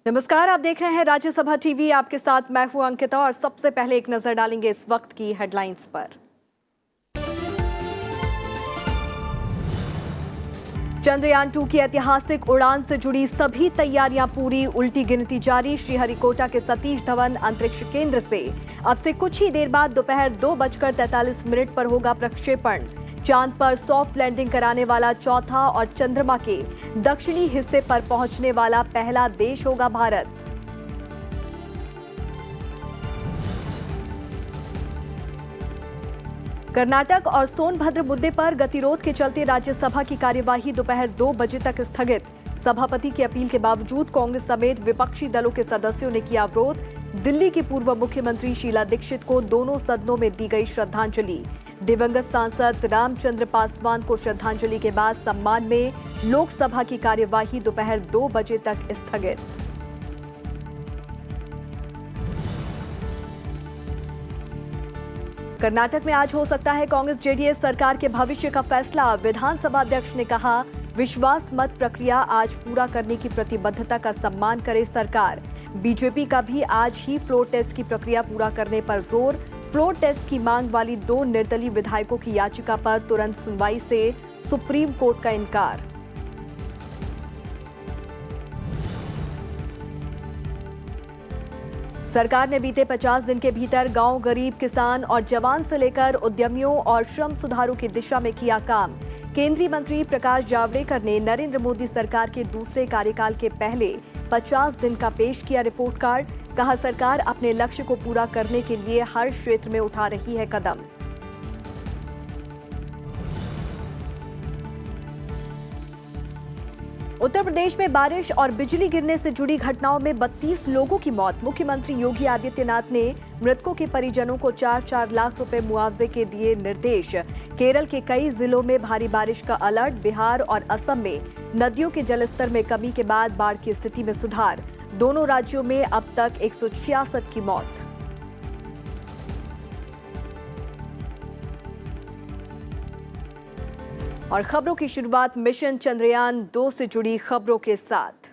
नमस्कार, आप देख रहे हैं राज्यसभा टीवी। आपके साथ मैं हूं अंकिता और सबसे पहले एक नजर डालेंगे इस वक्त की हेडलाइंस पर। चंद्रयान 2 की ऐतिहासिक उड़ान से जुड़ी सभी तैयारियां पूरी, उल्टी गिनती जारी। श्रीहरिकोटा के सतीश धवन अंतरिक्ष केंद्र से अब से कुछ ही देर बाद दोपहर 2:43 पर होगा प्रक्षेपण। चांद पर सॉफ्ट लैंडिंग कराने वाला चौथा और चंद्रमा के दक्षिणी हिस्से पर पहुंचने वाला पहला देश होगा भारत। कर्नाटक और सोनभद्र मुद्दे पर गतिरोध के चलते राज्यसभा की कार्यवाही दोपहर 2 बजे तक स्थगित। सभापति की अपील के बावजूद कांग्रेस समेत विपक्षी दलों के सदस्यों ने किया विरोध। दिल्ली की पूर्व मुख्यमंत्री शीला दीक्षित को दोनों सदनों में दी गई श्रद्धांजलि। दिवंगत सांसद रामचंद्र पासवान को श्रद्धांजलि के बाद सम्मान में लोकसभा की कार्यवाही दोपहर 2 बजे तक स्थगित। कर्नाटक में आज हो सकता है कांग्रेस जेडीएस सरकार के भविष्य का फैसला। विधानसभा अध्यक्ष ने कहा, विश्वास मत प्रक्रिया आज पूरा करने की प्रतिबद्धता का सम्मान करे सरकार। बीजेपी का भी आज ही फ्लोर टेस्ट की प्रक्रिया पूरा करने पर जोर। फ्लोर टेस्ट की मांग वाली 2 निर्दलीय विधायकों की याचिका पर तुरंत सुनवाई से सुप्रीम कोर्ट का इनकार। सरकार ने बीते 50 दिन के भीतर गांव, गरीब, किसान और जवान से लेकर उद्यमियों और श्रम सुधारों की दिशा में किया काम। केंद्रीय मंत्री प्रकाश जावड़ेकर ने नरेंद्र मोदी सरकार के दूसरे कार्यकाल के पहले 50 दिन का पेश किया रिपोर्ट कार्ड। कहा, सरकार अपने लक्ष्य को पूरा करने के लिए हर क्षेत्र में उठा रही है कदम। उत्तर प्रदेश में बारिश और बिजली गिरने से जुड़ी घटनाओं में 32 लोगों की मौत। मुख्यमंत्री योगी आदित्यनाथ ने मृतकों के परिजनों को 4-4 लाख रुपए मुआवजे के दिए निर्देश। केरल के कई जिलों में भारी बारिश का अलर्ट। बिहार और असम में नदियों के जलस्तर में कमी के बाद बाढ़ की स्थिति में सुधार। दोनों राज्यों में अब तक 166 की मौत। और खबरों की शुरुआत मिशन चंद्रयान 2 से जुड़ी खबरों के साथ।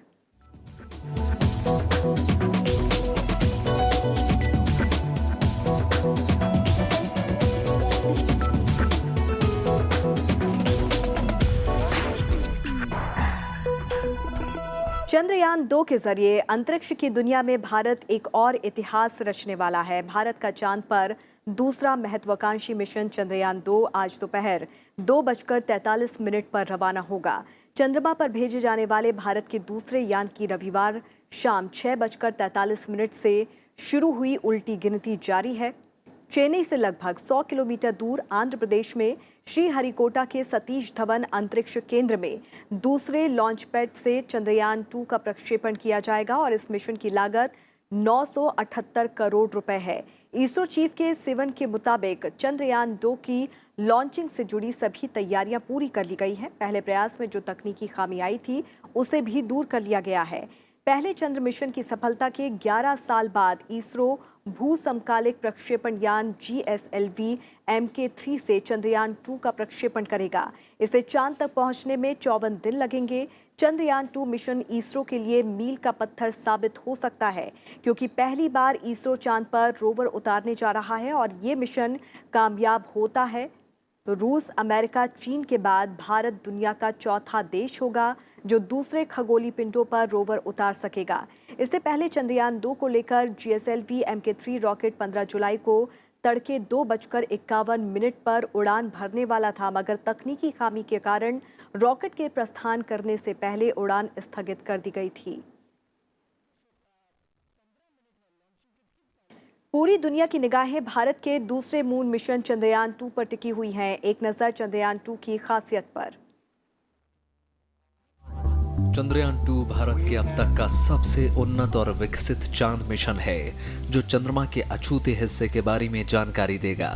चंद्रयान 2 के जरिए अंतरिक्ष की दुनिया में भारत एक और इतिहास रचने वाला है। भारत का चांद पर दूसरा महत्वाकांक्षी मिशन चंद्रयान 2 आज दोपहर 2:43 पर रवाना होगा। चंद्रमा पर भेजे जाने वाले भारत के दूसरे यान की रविवार शाम 6:43 से शुरू हुई उल्टी गिनती जारी है। चेन्नई से लगभग 100 किलोमीटर दूर आंध्र प्रदेश में श्रीहरिकोटा के सतीश धवन अंतरिक्ष केंद्र में दूसरे लॉन्च पैड से चंद्रयान 2 का प्रक्षेपण किया जाएगा और इस मिशन की लागत 978 करोड़ रुपए है। इसरो चीफ के सिवन के मुताबिक चंद्रयान 2 की लॉन्चिंग से जुड़ी सभी तैयारियां पूरी कर ली गई हैं। पहले प्रयास में जो तकनीकी खामी आई थी उसे भी दूर कर लिया गया है। पहले चंद्र मिशन की सफलता के 11 साल बाद इसरो भू समकालिक प्रक्षेपण यान GSLV Mk3 से चंद्रयान 2 का प्रक्षेपण करेगा। इसे चांद तक पहुंचने में 54 दिन लगेंगे। चंद्रयान 2 मिशन इसरो के लिए मील का पत्थर साबित हो सकता है, क्योंकि पहली बार इसरो चांद पर रोवर उतारने जा रहा है और ये मिशन कामयाब होता है तो रूस, अमेरिका, चीन के बाद भारत दुनिया का चौथा देश होगा जो दूसरे खगोलीय पिंडों पर रोवर उतार सकेगा। इससे पहले चंद्रयान 2 को लेकर GSLV Mk3 रॉकेट 15 जुलाई को तड़के 2:51 पर उड़ान भरने वाला था, मगर तकनीकी खामी के कारण रॉकेट के प्रस्थान करने से पहले उड़ान स्थगित कर दी गई थी। पूरी दुनिया की निगाहें भारत के दूसरे मून मिशन चंद्रयान 2 पर टिकी हुई हैं। एक नजर चंद्रयान 2 की खासियत पर। चंद्रयान 2 भारत के अब तक का सबसे उन्नत और विकसित चांद मिशन है, जो चंद्रमा के अछूते हिस्से के बारे में जानकारी देगा।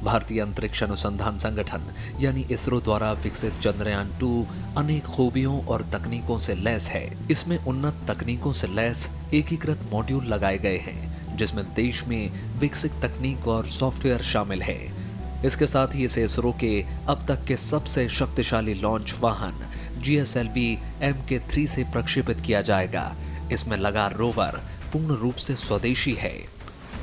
भारतीय अंतरिक्ष अनुसंधान संगठन यानी इसरो द्वारा विकसित चंद्रयान 2 अनेक खूबियों और तकनीकों से लैस है। इसमें उन्नत तकनीकों से लैस एकीकृत मॉड्यूल लगाए गए हैं, जिसमें देश में विकसित तकनीक और सॉफ्टवेयर शामिल है। इसके साथ ही इसे इसरो के अब तक के सबसे शक्तिशाली लॉन्च वाहन GSLV Mk3 से प्रक्षेपित किया जाएगा। इसमें लगा रोवर पूर्ण रूप से स्वदेशी है।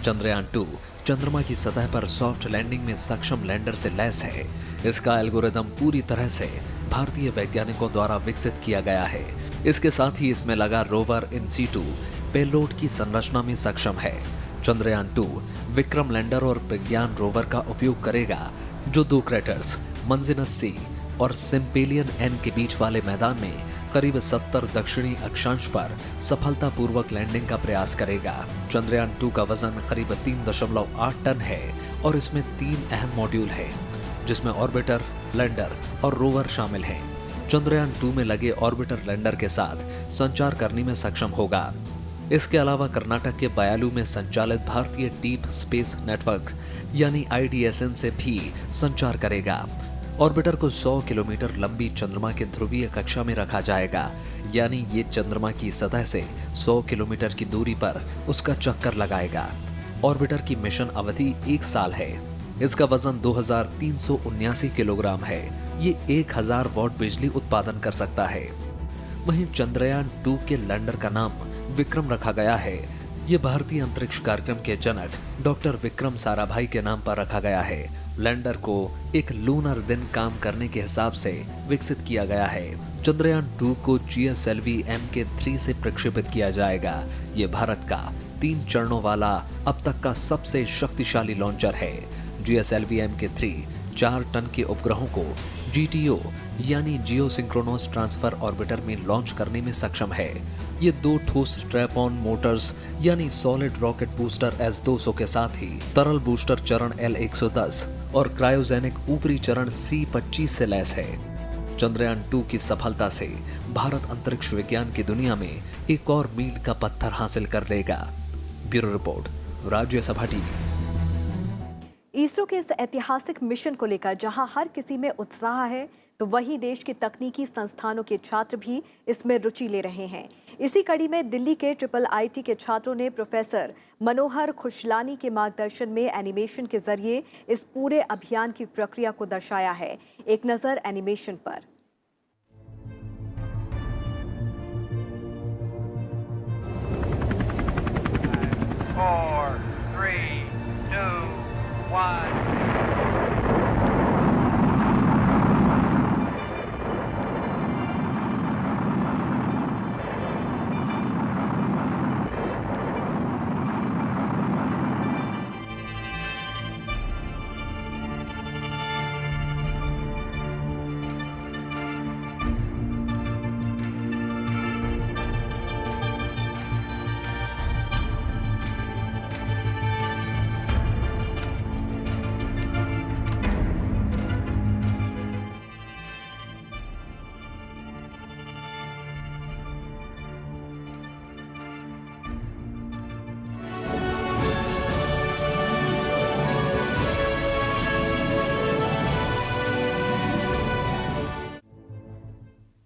चंद्रयान 2 चंद्रमा की सतह पर सॉफ्ट लैंडिंग में सक्षम लैंडर से लैस है। इसका एल्गोरिदम पूरी तरह से भारतीय वैज्ञानिकों द्वारा विकसित किया गया है। इसके साथ ही इसमें लगा रोवर इन सीटू पेलोड की संरचना में सक्षम है। चंद्रयान 2 विक्रम लैंडर और प्रज्ञान रोवर का उपयोग करेगा, जो 2 क्रेटर्स मंजिनस सी और सिम्पेलियन एन के बीच वाले मैदान में करीब 70 दक्षिणी अक्षांश पर सफलतापूर्वक लैंडिंग का प्रयास करेगा। चंद्रयान 2 का वजन करीब 3.8 टन है और इसमें 3 अहम मॉड्यूल हैं, जिसमें ऑर्बिटर, लैंडर और रोवर शामिल हैं। चंद्रयान 2 में लगे ऑर्बिटर लैंडर के साथ संचार करने में सक्षम होगा। इसके अलावा कर्नाटक के बयालू में संचालित भारतीय डीप स्पेस नेटवर्क यानी IDSN से भी संचार करेगा। ऑर्बिटर को 100 किलोमीटर लंबी चंद्रमा के ध्रुवीय कक्षा में रखा जाएगा, यानी ये चंद्रमा की सतह से 100 किलोमीटर की दूरी पर उसका चक्कर लगाएगा। ऑर्बिटर की मिशन अवधि 1 साल है। इसका वजन 2379 किलोग्राम है। ये 1000 वॉट बिजली उत्पादन कर सकता है। वहीं चंद्रयान 2 के लैंडर का नाम विक्रम रखा गया है। ये भारतीय अंतरिक्ष कार्यक्रम के जनक डॉक्टर विक्रम साराभाई के नाम पर रखा गया है। लैंडर को एक लूनर दिन काम करने के हिसाब से विकसित किया गया है। चंद्रयान 2 को GSLV Mk3 से प्रक्षेपित किया जाएगा। ये भारत का 3 चरणों वाला अब तक का सबसे शक्तिशाली लॉन्चर है। GSLV Mk3 4 टन के उपग्रहों को GTO यानी जियो सिंक्रोनस ट्रांसफर ऑर्बिटर में लॉन्च करने में सक्षम है। ये 2 ठोस स्ट्रैप ऑन मोटर्स यानी सॉलिड रॉकेट बूस्टर S200 के साथ ही तरल बूस्टर चरण L110 और क्रायोजेनिक ऊपरी चरण C25 से लैस है। चंद्रयान 2 की सफलता से भारत अंतरिक्ष विज्ञान की दुनिया में एक और मील का पत्थर हासिल कर लेगा। Bureau report, Rajya Sabha TV. ISRO के इस ऐतिहासिक मिशन को लेकर जहां हर किसी में उत्साह है, तो वहीं देश के तकनीकी संस्थानों के छात्र भी इसमें रुचि ले रहे हैं। इसी कड़ी में दिल्ली के IIIT के छात्रों ने प्रोफेसर मनोहर खुशलानी के मार्गदर्शन में एनिमेशन के जरिए इस पूरे अभियान की प्रक्रिया को दर्शाया है। एक नजर एनिमेशन पर। Four, three, two, one.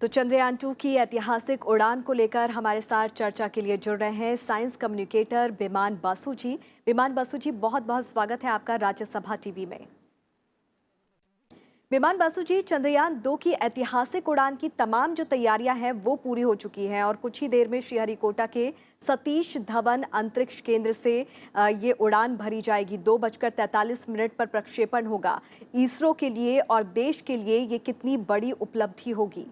तो चंद्रयान 2 की ऐतिहासिक उड़ान को लेकर हमारे साथ चर्चा के लिए जुड़ रहे हैं साइंस कम्युनिकेटर विमान बासु जी। विमान बासु जी, बहुत बहुत स्वागत है आपका राज्यसभा टीवी में। विमान बासु जी, चंद्रयान 2 की ऐतिहासिक उड़ान की तमाम जो तैयारियां हैं वो पूरी हो चुकी हैं और कुछ ही देर में श्रीहरिकोटा के सतीश धवन अंतरिक्ष केंद्र से ये उड़ान भरी जाएगी। 2:43 पर प्रक्षेपण होगा। इसरो के लिए और देश के लिए ये कितनी बड़ी उपलब्धि होगी?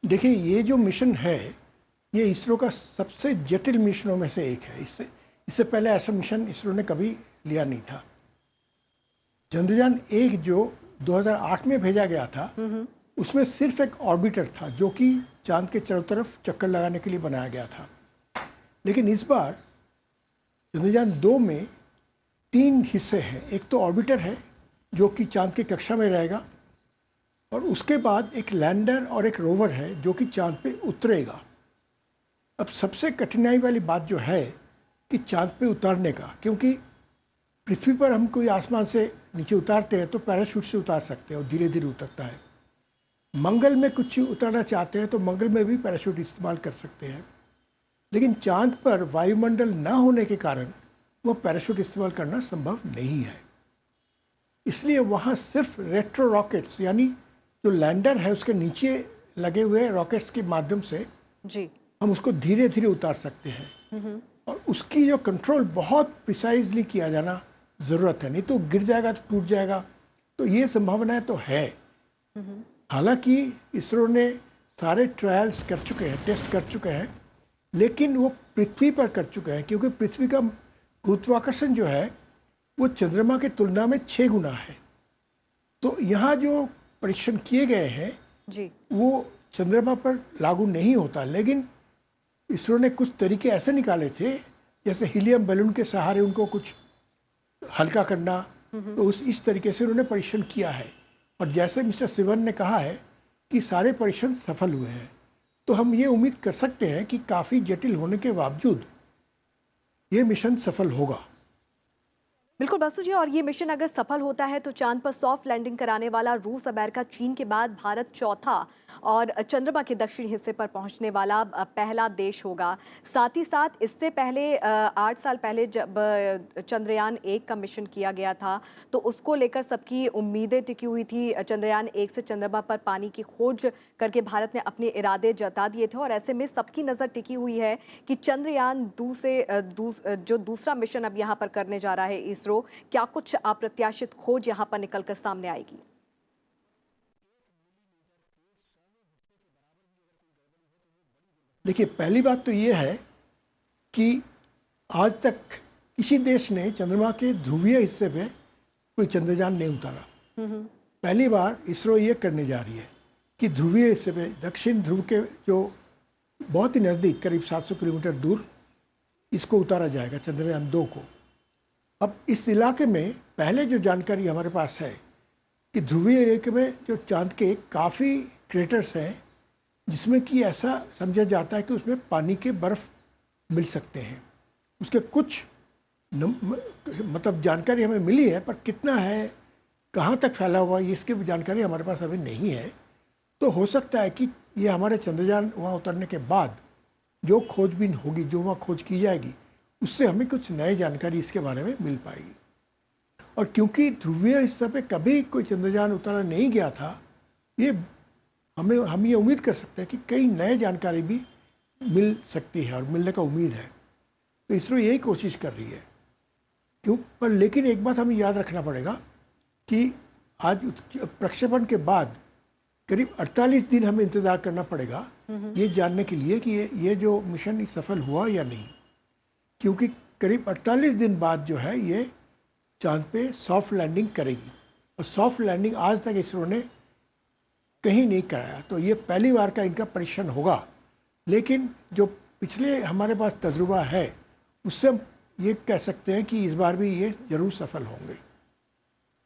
देखिए, ये जो मिशन है ये इसरो का सबसे जटिल मिशनों में से एक है। इससे पहले ऐसा मिशन इसरो ने कभी लिया नहीं था। चंद्रयान 1 जो 2008 में भेजा गया था, उसमें सिर्फ एक ऑर्बिटर था जो कि चांद के चारों तरफ चक्कर लगाने के लिए बनाया गया था। लेकिन इस बार चंद्रयान 2 में 3 हिस्से हैं। एक तो ऑर्बिटर है जो कि चांद की कक्षा में रहेगा, और उसके बाद एक लैंडर और एक रोवर है जो कि चांद पे उतरेगा। अब सबसे कठिनाई वाली बात जो है कि चांद पे उतारने का, क्योंकि पृथ्वी पर हम कोई आसमान से नीचे उतारते हैं तो पैराशूट से उतार सकते हैं और धीरे धीरे उतरता है। मंगल में कुछ उतारना चाहते हैं तो मंगल में भी पैराशूट इस्तेमाल कर सकते हैं, लेकिन चांद पर वायुमंडल न होने के कारण वह पैराशूट इस्तेमाल करना संभव नहीं है। इसलिए वहाँ सिर्फ रेट्रो रॉकेट्स यानी जो लैंडर है उसके नीचे लगे हुए रॉकेट्स के माध्यम से जी। हम उसको धीरे धीरे उतार सकते हैं और उसकी जो कंट्रोल बहुत प्रिसाइजली किया जाना ज़रूरत है, नहीं तो गिर जाएगा तो टूट जाएगा। तो ये संभावनाएं तो है। हालांकि इसरो ने सारे ट्रायल्स कर चुके हैं, टेस्ट कर चुके हैं, लेकिन वो पृथ्वी पर कर चुके हैं क्योंकि पृथ्वी का गुरुत्वाकर्षण जो है वो चंद्रमा की तुलना में 6 गुना है। तो यहाँ जो परीक्षण किए गए हैं जी। वो चंद्रमा पर लागू नहीं होता, लेकिन इसरो ने कुछ तरीके ऐसे निकाले थे जैसे हीलियम बैलून के सहारे उनको कुछ हल्का करना, तो इस तरीके से उन्होंने परीक्षण किया है। और जैसे मिस्टर सिवन ने कहा है कि सारे परीक्षण सफल हुए हैं, तो हम ये उम्मीद कर सकते हैं कि काफ़ी जटिल होने के बावजूद ये मिशन सफल होगा। बिल्कुल बासु जी, और ये मिशन अगर सफल होता है तो चांद पर सॉफ्ट लैंडिंग कराने वाला रूस, अमेरिका, चीन के बाद भारत चौथा और चंद्रमा के दक्षिणी हिस्से पर पहुंचने वाला पहला देश होगा। साथ ही साथ इससे पहले 8 साल पहले जब चंद्रयान 1 का मिशन किया गया था तो उसको लेकर सबकी उम्मीदें टिकी हुई थी। चंद्रयान 1 से चंद्रमा पर पानी की खोज करके भारत ने अपने इरादे जता दिए थे और ऐसे में सबकी नज़र टिकी हुई है कि चंद्रयान 2 से जो दूसरा मिशन अब यहाँ पर करने जा रहा है इसरो, क्या कुछ अप्रत्याशित खोज यहाँ पर निकलकर सामने आएगी? देखिए, पहली बात तो ये है कि आज तक किसी देश ने चंद्रमा के ध्रुवीय हिस्से पे कोई चंद्रयान नहीं उतारा। पहली बार इसरो ये करने जा रही है कि ध्रुवीय हिस्से पे दक्षिण ध्रुव के जो बहुत ही नज़दीक करीब 700 किलोमीटर दूर इसको उतारा जाएगा, चंद्रयान 2 को। अब इस इलाके में पहले जो जानकारी हमारे पास है कि ध्रुवीय इलाके में जो चांद के काफ़ी क्रेटर्स हैं जिसमें कि ऐसा समझा जाता है कि उसमें पानी के बर्फ मिल सकते हैं। उसके कुछ मतलब जानकारी हमें मिली है, पर कितना है, कहाँ तक फैला हुआ है, इसकी जानकारी हमारे पास अभी नहीं है। तो हो सकता है कि ये हमारे चंद्रयान वहाँ उतरने के बाद जो खोजबीन होगी, जो वहाँ खोज की जाएगी, उससे हमें कुछ नई जानकारी इसके बारे में मिल पाएगी। और क्योंकि ध्रुवीय हिस्से पे कभी कोई चंद्रयान उतारा नहीं गया था, ये हम ये उम्मीद कर सकते हैं कि कई नए जानकारी भी मिल सकती है और मिलने का उम्मीद है। तो इसरो यही कोशिश कर रही है। क्यों? पर लेकिन एक बात हमें याद रखना पड़ेगा कि आज प्रक्षेपण के बाद करीब 48 दिन हमें इंतज़ार करना पड़ेगा ये जानने के लिए कि ये जो मिशन सफल हुआ या नहीं। क्योंकि करीब 48 दिन बाद जो है ये चांद पे सॉफ्ट लैंडिंग करेगी, और सॉफ्ट लैंडिंग आज तक इसरो ने कहीं नहीं कराया। तो ये पहली बार का इनका परीक्षण होगा, लेकिन जो पिछले हमारे पास तजुर्बा है उससे हम ये कह सकते हैं कि इस बार भी ये जरूर सफल होंगे।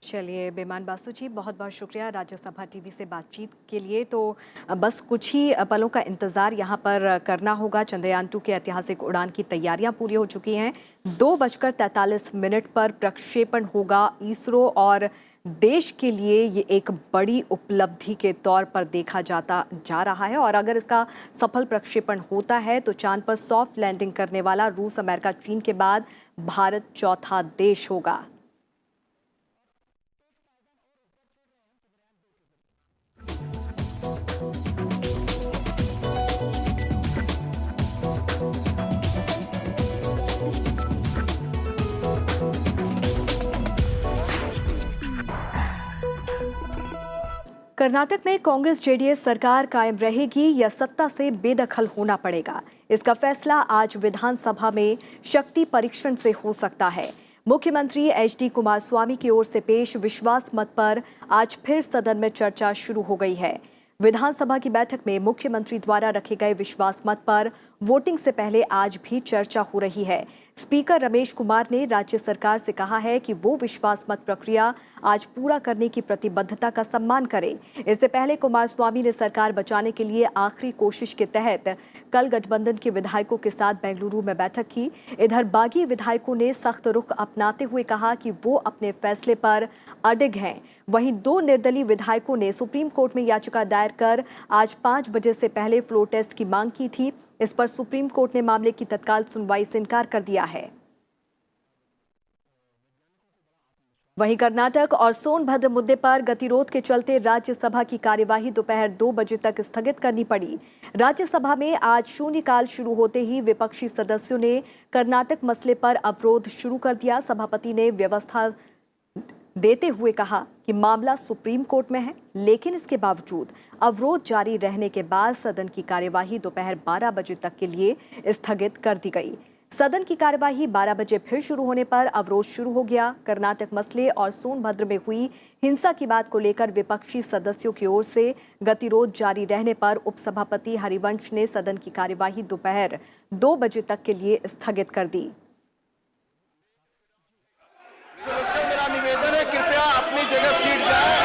चलिए बेमान बासु जी, बहुत बहुत शुक्रिया राज्यसभा टीवी से बातचीत के लिए। तो बस कुछ ही पलों का इंतज़ार यहाँ पर करना होगा। चंद्रयान 2 की ऐतिहासिक उड़ान की तैयारियां पूरी हो चुकी हैं। 2:43 पर प्रक्षेपण होगा। इसरो और देश के लिए ये एक बड़ी उपलब्धि के तौर पर देखा जा रहा है, और अगर इसका सफल प्रक्षेपण होता है तो चांद पर सॉफ्ट लैंडिंग करने वाला रूस, अमेरिका, चीन के बाद भारत चौथा देश होगा। कर्नाटक में कांग्रेस जेडीएस सरकार कायम रहेगी या सत्ता से बेदखल होना पड़ेगा, इसका फैसला आज विधानसभा में शक्ति परीक्षण से हो सकता है। मुख्यमंत्री एचडी कुमारस्वामी की ओर से पेश विश्वास मत पर आज फिर सदन में चर्चा शुरू हो गई है। विधानसभा की बैठक में मुख्यमंत्री द्वारा रखे गए विश्वास मत पर वोटिंग से पहले आज भी चर्चा हो रही है। स्पीकर रमेश कुमार ने राज्य सरकार से कहा है कि वो विश्वास मत प्रक्रिया आज पूरा करने की प्रतिबद्धता का सम्मान करे। इससे पहले कुमारस्वामी ने सरकार बचाने के लिए आखिरी कोशिश के तहत कल गठबंधन के विधायकों के साथ बेंगलुरु में बैठक की। इधर बागी विधायकों ने सख्त रुख अपनाते हुए कहा कि वो अपने फैसले पर अडिग हैं। वहीं 2 निर्दलीय विधायकों ने सुप्रीम कोर्ट में याचिका दायर कर आज 5 बजे से पहले फ्लोर टेस्ट की मांग की थी। इस पर सुप्रीम कोर्ट ने मामले की तत्काल सुनवाई से इनकार कर दिया है। वहीं कर्नाटक और सोनभद्र मुद्दे पर गतिरोध के चलते राज्यसभा की कार्यवाही दोपहर 2 बजे तक स्थगित करनी पड़ी। राज्यसभा में आज शून्यकाल शुरू होते ही विपक्षी सदस्यों ने कर्नाटक मसले पर अवरोध शुरू कर दिया। सभापति ने व्यवस्था देते हुए कहा कि मामला सुप्रीम कोर्ट में है, लेकिन इसके बावजूद अवरोध जारी रहने के बाद सदन की कार्यवाही दोपहर 12 बजे तक के लिए स्थगित कर दी गई। सदन की कार्यवाही 12 बजे फिर शुरू होने पर अवरोध शुरू हो गया। कर्नाटक मसले और सोनभद्र में हुई हिंसा की बात को लेकर विपक्षी सदस्यों की ओर से गतिरोध जारी रहने पर उपसभापति हरिवंश ने सदन की कार्यवाही दोपहर 2 बजे तक के लिए स्थगित कर दी। सदस्य मेरा निवेदन है, कृपया अपनी जगह सीट जाए।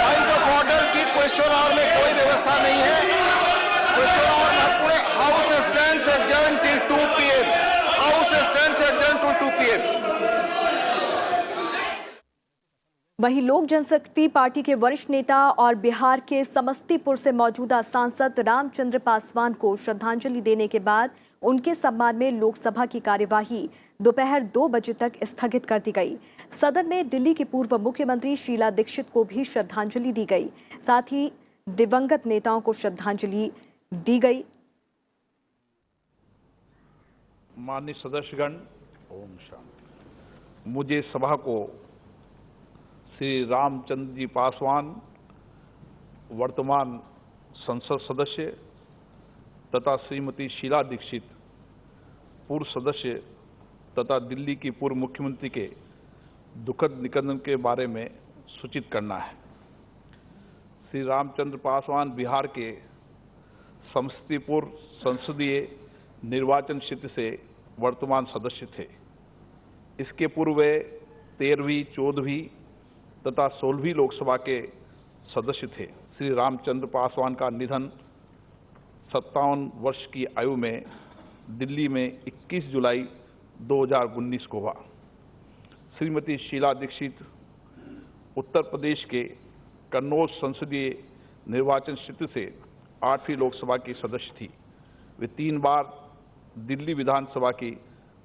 पॉइंट ऑफ ऑर्डर की क्वेश्चन आवर में कोई व्यवस्था नहीं है। क्वेश्चन आवर महत्वपूर्ण। House stands adjourn till 2 PM। House stands adjourn till 2 PM। वहीं लोक जनशक्ति पार्टी के वरिष्ठ नेता और बिहार के समस्तीपुर से मौजूदा सांसद रामचंद्र पासवान को श्रद्धांजलि देने के बाद उनके सम्मान में लोकसभा की कार्यवाही दोपहर 2 बजे तक स्थगित कर दी गई। सदन में दिल्ली की पूर्व मुख्यमंत्री शीला दीक्षित को भी श्रद्धांजलि दी गई। साथ ही दिवंगत नेताओं को श्रद्धांजलि दी गई। माननीय सदस्यगण, ओम शांति। मुझे सभा को श्री रामचंद्र जी पासवान, वर्तमान संसद सदस्य, तथा श्रीमती शीला दीक्षित, पूर्व सदस्य तथा दिल्ली की पूर्व मुख्यमंत्री के दुखद निधन के बारे में सूचित करना है। श्री रामचंद्र पासवान बिहार के समस्तीपुर संसदीय निर्वाचन क्षेत्र से वर्तमान सदस्य थे। इसके पूर्व वे 13वीं, 14वीं तथा 16वीं लोकसभा के सदस्य थे। श्री रामचंद्र पासवान का निधन 57 वर्ष की आयु में दिल्ली में 21 जुलाई 2019 को हुआ। श्रीमती शीला दीक्षित उत्तर प्रदेश के कन्नौज संसदीय निर्वाचन क्षेत्र से 8वीं लोकसभा की सदस्य थी। वे 3 बार दिल्ली विधानसभा की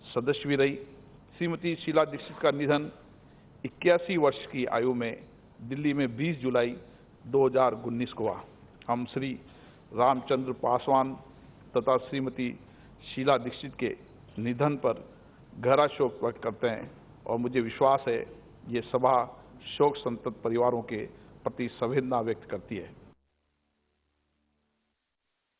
सदस्य भी रही। श्रीमती शीला दीक्षित का निधन 81 वर्ष की आयु में दिल्ली में 20 जुलाई 2019 को हुआ। हम श्री रामचंद्र पासवान तथा श्रीमती शीला दीक्षित के निधन पर गहरा शोक व्यक्त करते हैं और मुझे विश्वास है ये सभा शोक संतप्त परिवारों के प्रति संवेदना व्यक्त करती है।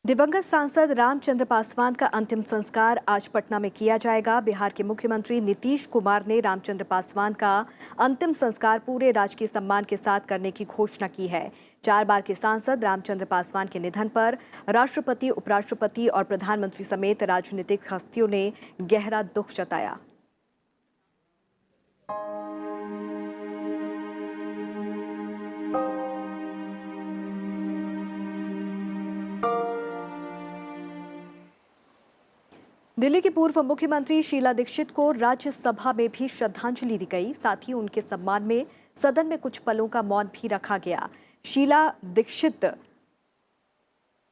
दिवंगत सांसद रामचंद्र पासवान का अंतिम संस्कार आज पटना में किया जाएगा। बिहार के मुख्यमंत्री नीतीश कुमार ने रामचंद्र पासवान का अंतिम संस्कार पूरे राजकीय सम्मान के साथ करने की घोषणा की है। 4 बार के सांसद रामचंद्र पासवान के निधन पर राष्ट्रपति, उपराष्ट्रपति और प्रधानमंत्री समेत राजनीतिक हस्तियों ने गहरा दुख जताया। दिल्ली की पूर्व मुख्यमंत्री शीला दीक्षित को राज्यसभा में भी श्रद्धांजलि दी गई। साथ ही उनके सम्मान में सदन में कुछ पलों का मौन भी रखा गया। शीला दीक्षित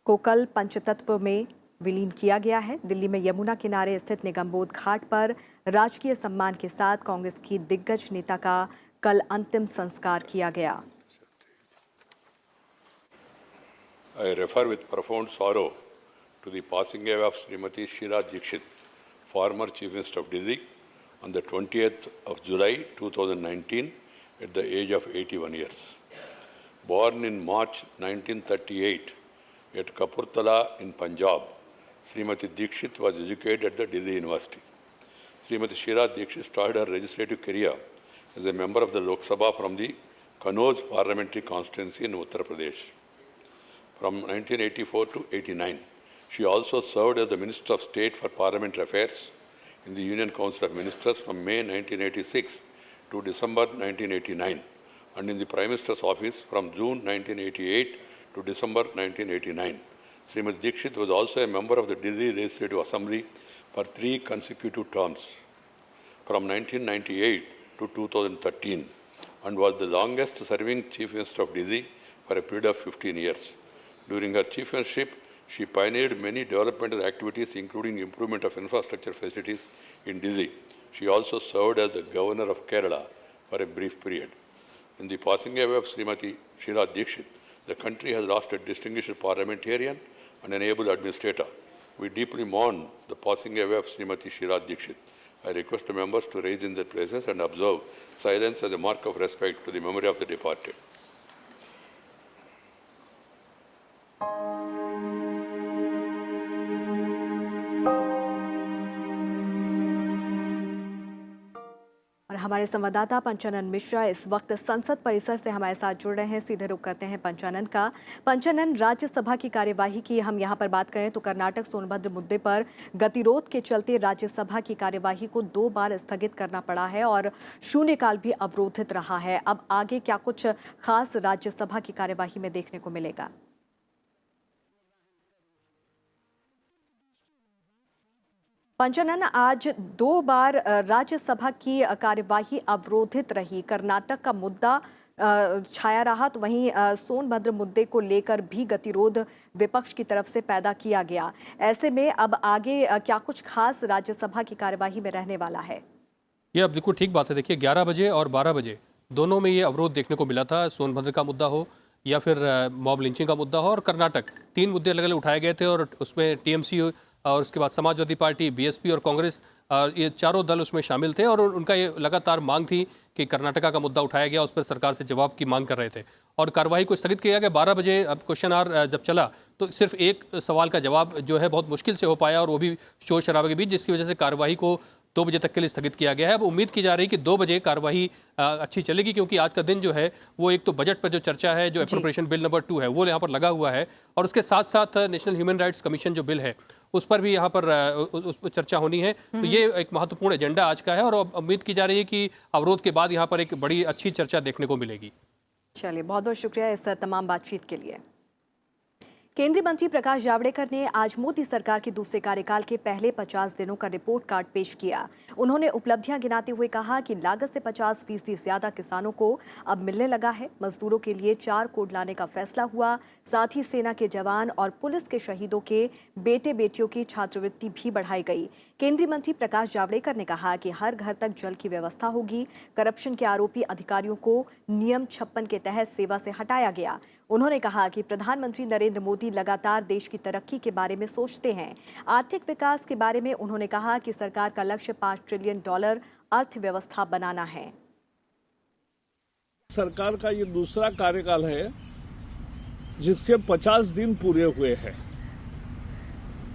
को कल पंचतत्व में विलीन किया गया है। दिल्ली में यमुना किनारे स्थित निगमबोध घाट पर राजकीय सम्मान के साथ कांग्रेस की दिग्गज नेता का कल अंतिम संस्कार किया गया। I refer with profound sorrow to the passing away of Srimati Sheila Dikshit, former Chief Minister of Delhi, on the 20th of July 2019 at the age of 81 years. Born in March 1938 at Kapurthala in Punjab, Srimati Dikshit was educated at the Delhi University. Srimati Sheila Dikshit started her legislative career as a member of the Lok Sabha from the Kannauj parliamentary constituency in Uttar Pradesh. From 1984 to 89, she also served as the Minister of State for Parliamentary Affairs in the Union Council of Ministers from May 1986 to December 1989, and in the Prime Minister's office from June 1988 to December 1989. Srimati Dikshit was also a member of the Delhi Legislative Assembly for 3 consecutive terms, from 1998 to 2013, and was the longest-serving Chief Minister of Delhi for a period of 15 years. During her chief ministership, she pioneered many developmental activities, including improvement of infrastructure facilities in Delhi. She also served as the Governor of Kerala for a brief period. In the passing away of Srimati Sheila Dikshit, the country has lost a distinguished parliamentarian and an able administrator. We deeply mourn the passing away of Srimati Sheila Dikshit. I request the members to rise in their places and observe silence as a mark of respect to the memory of the departed. और हमारे संवाददाता पंचानन मिश्रा इस वक्त संसद परिसर से हमारे साथ जुड़ रहे हैं। सीधे रुख करते हैं पंचानन का। पंचानन, राज्यसभा की कार्यवाही की हम यहाँ पर बात करें तो कर्नाटक सोनभद्र मुद्दे पर गतिरोध के चलते राज्यसभा की कार्यवाही को 2 बार स्थगित करना पड़ा है और शून्यकाल भी अवरोधित रहा है। अब आगे क्या कुछ खास राज्यसभा की कार्यवाही में देखने को मिलेगा? पंचानन, आज 2 बार राज्यसभा की कार्यवाही अवरोधित रही। कर्नाटक का मुद्दा छाया रहा तो वहीं सोनभद्र मुद्दे को लेकर भी गतिरोध विपक्ष की तरफ से पैदा किया गया। ऐसे में अब आगे क्या कुछ खास राज्यसभा की कार्यवाही में रहने वाला है? ये अब बिल्कुल ठीक बात है। देखिए, 11 बजे और 12 बजे दोनों में ये अवरोध देखने को मिला था। सोनभद्र का मुद्दा हो या फिर मॉब लिंचिंग का मुद्दा हो और कर्नाटक, 3 मुद्दे अलग अलग उठाए गए थे और उसमें टीएमसी और उसके बाद समाजवादी पार्टी, बीएसपी और कांग्रेस, ये चारों दल उसमें शामिल थे और उनका ये लगातार मांग थी कि कर्नाटका का मुद्दा उठाया गया, उस पर सरकार से जवाब की मांग कर रहे थे और कार्रवाई को स्थगित किया गया। 12 बजे अब क्वेश्चन आवर जब चला तो सिर्फ एक सवाल का जवाब जो है बहुत मुश्किल से हो पाया और वो भी शोर शराबे के बीच, जिसकी वजह से कार्रवाई को 2 बजे तक के लिए स्थगित किया गया है। अब उम्मीद की जा रही है कि 2 बजे कार्रवाई अच्छी चलेगी, क्योंकि आज का दिन जो है वो एक तो बजट पर जो चर्चा है, जो एप्रोप्रिएशन बिल नंबर 2 है वो यहाँ पर लगा हुआ है और उसके साथ साथ नेशनल ह्यूमन राइट्स कमीशन जो बिल है उस पर भी यहाँ पर उस पर चर्चा होनी है। तो ये एक महत्वपूर्ण एजेंडा आज का है और उम्मीद की जा रही है कि अवरोध के बाद यहाँ पर एक बड़ी अच्छी चर्चा देखने को मिलेगी। चलिए, बहुत बहुत शुक्रिया इस तमाम बातचीत के लिए। केंद्रीय मंत्री प्रकाश जावड़ेकर ने आज मोदी सरकार के दूसरे कार्यकाल के पहले 50 दिनों का रिपोर्ट कार्ड पेश किया। उन्होंने उपलब्धियां गिनाते हुए कहा कि लागत से 50% ज्यादा किसानों को अब मिलने लगा है। मजदूरों के लिए 4 कोड लाने का फैसला हुआ। साथ ही सेना के जवान और पुलिस के शहीदों के बेटे बेटियों की छात्रवृत्ति भी बढ़ाई गई। केंद्रीय मंत्री प्रकाश जावड़ेकर ने कहा कि हर घर तक जल की व्यवस्था होगी। करप्शन के आरोपी अधिकारियों को नियम 56 के तहत सेवा से हटाया गया। उन्होंने कहा कि प्रधानमंत्री नरेंद्र मोदी लगातार देश की तरक्की के बारे में सोचते हैं। आर्थिक विकास के बारे में उन्होंने कहा कि सरकार का लक्ष्य $5 ट्रिलियन अर्थव्यवस्था बनाना है। सरकार का ये दूसरा कार्यकाल है जिसके 50 दिन पूरे हुए हैं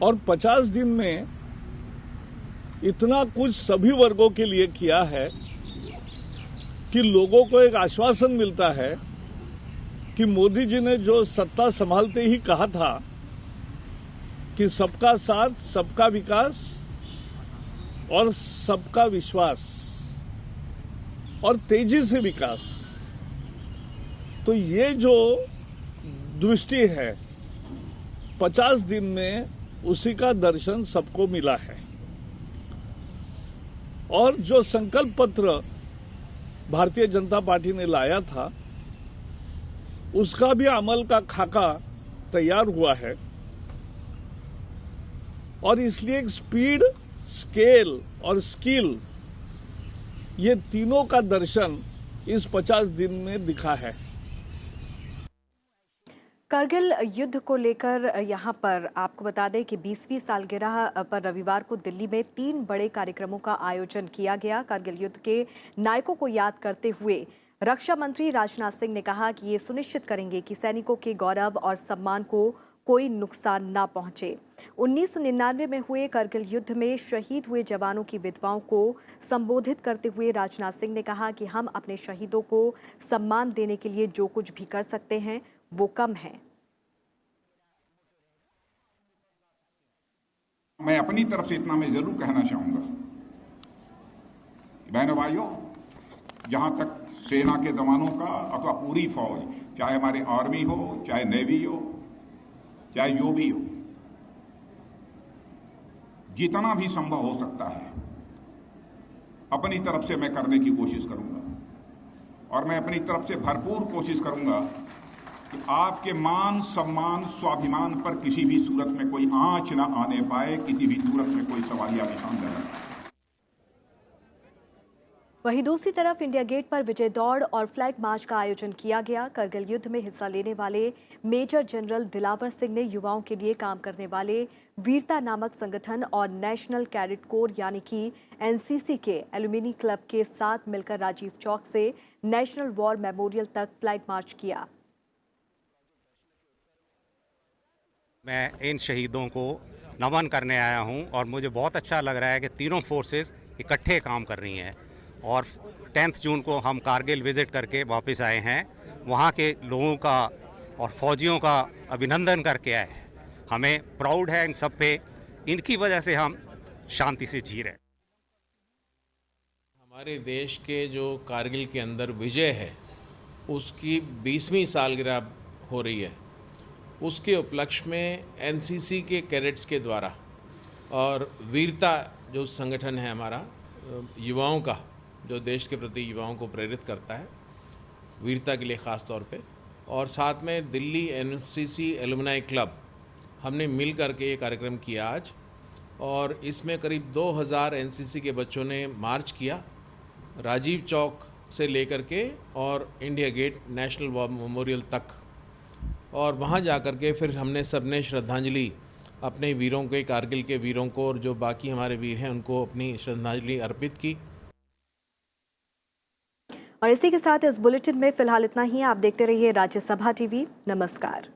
और 50 दिन में इतना कुछ सभी वर्गों के लिए किया है कि लोगों को एक आश्वासन मिलता है कि मोदी जी ने जो सत्ता संभालते ही कहा था कि सबका साथ, सबका विकास और सबका विश्वास और तेजी से विकास, तो ये जो दृष्टि है 50 दिन में उसी का दर्शन सबको मिला है। और जो संकल्प पत्र भारतीय जनता पार्टी ने लाया था उसका भी अमल का खाका तैयार हुआ है और इसलिए एक स्पीड, स्केल और स्किल, ये तीनों का दर्शन इस 50 दिन में दिखा है। करगिल युद्ध को लेकर यहाँ पर आपको बता दें कि 20वीं सालगिरह पर रविवार को दिल्ली में 3 बड़े कार्यक्रमों का आयोजन किया गया। करगिल युद्ध के नायकों को याद करते हुए रक्षा मंत्री राजनाथ सिंह ने कहा कि ये सुनिश्चित करेंगे कि सैनिकों के गौरव और सम्मान को कोई नुकसान न पहुंचे। 1999 में हुए करगिल युद्ध में शहीद हुए जवानों की विधवाओं को संबोधित करते हुए राजनाथ सिंह ने कहा कि हम अपने शहीदों को सम्मान देने के लिए जो कुछ भी कर सकते हैं वो कम है। मैं अपनी तरफ से इतना मैं जरूर कहना चाहूंगा, बहनों भाइयों, जहां तक सेना के जवानों का अथवा पूरी फौज, चाहे हमारी आर्मी हो, चाहे नेवी हो, चाहे जो भी हो, जितना भी संभव हो सकता है अपनी तरफ से मैं करने की कोशिश करूंगा और मैं अपनी तरफ से भरपूर कोशिश करूंगा कि आपके मान, सम्मान, स्वाभिमान पर किसी भी सूरत में कोई आंच न आने पाए, किसी भी सूरत में कोई सवालिया निशान न रहे। वहीं दूसरी तरफ इंडिया गेट पर विजय दौड़ और फ्लैग मार्च का आयोजन किया गया। करगिल युद्ध में हिस्सा लेने वाले मेजर जनरल दिलावर सिंह ने युवाओं के लिए काम करने वाले वीरता नामक संगठन और नेशनल कैडेट कोर यानी कि एनसीसी के एलुमिनी क्लब के साथ मिलकर राजीव चौक से नेशनल वॉर मेमोरियल तक फ्लैग मार्च किया। मैं इन शहीदों को नमन करने आया हूं और मुझे बहुत अच्छा लग रहा है कि तीनों फोर्सेस इकट्ठे काम कर रही हैं और 10 जून को हम कारगिल विजिट करके वापस आए हैं। वहां के लोगों का और फौजियों का अभिनंदन करके आए हैं। हमें प्राउड है इन सब पे, इनकी वजह से हम शांति से जी रहे हैं। हमारे देश के जो कारगिल के अंदर विजय है उसकी 20वीं सालगिरह हो रही है। उसके उपलक्ष्य में एनसीसी के कैडेट्स के द्वारा और वीरता जो संगठन है हमारा युवाओं का, जो देश के प्रति युवाओं को प्रेरित करता है वीरता के लिए ख़ास तौर पे, और साथ में दिल्ली एनसीसी एलुमनाई क्लब, हमने मिल करके ये कार्यक्रम किया आज। और इसमें करीब 2000 एनसीसी के बच्चों ने मार्च किया राजीव चौक से लेकर के और India Gate National War Memorial तक। और वहाँ जा कर के फिर हमने सबने श्रद्धांजलि अपने वीरों के, कारगिल के वीरों को और जो बाकी हमारे वीर हैं उनको अपनी श्रद्धांजलि अर्पित की। और इसी के साथ इस बुलेटिन में फिलहाल इतना ही। आप देखते रहिए राज्यसभा टीवी। नमस्कार।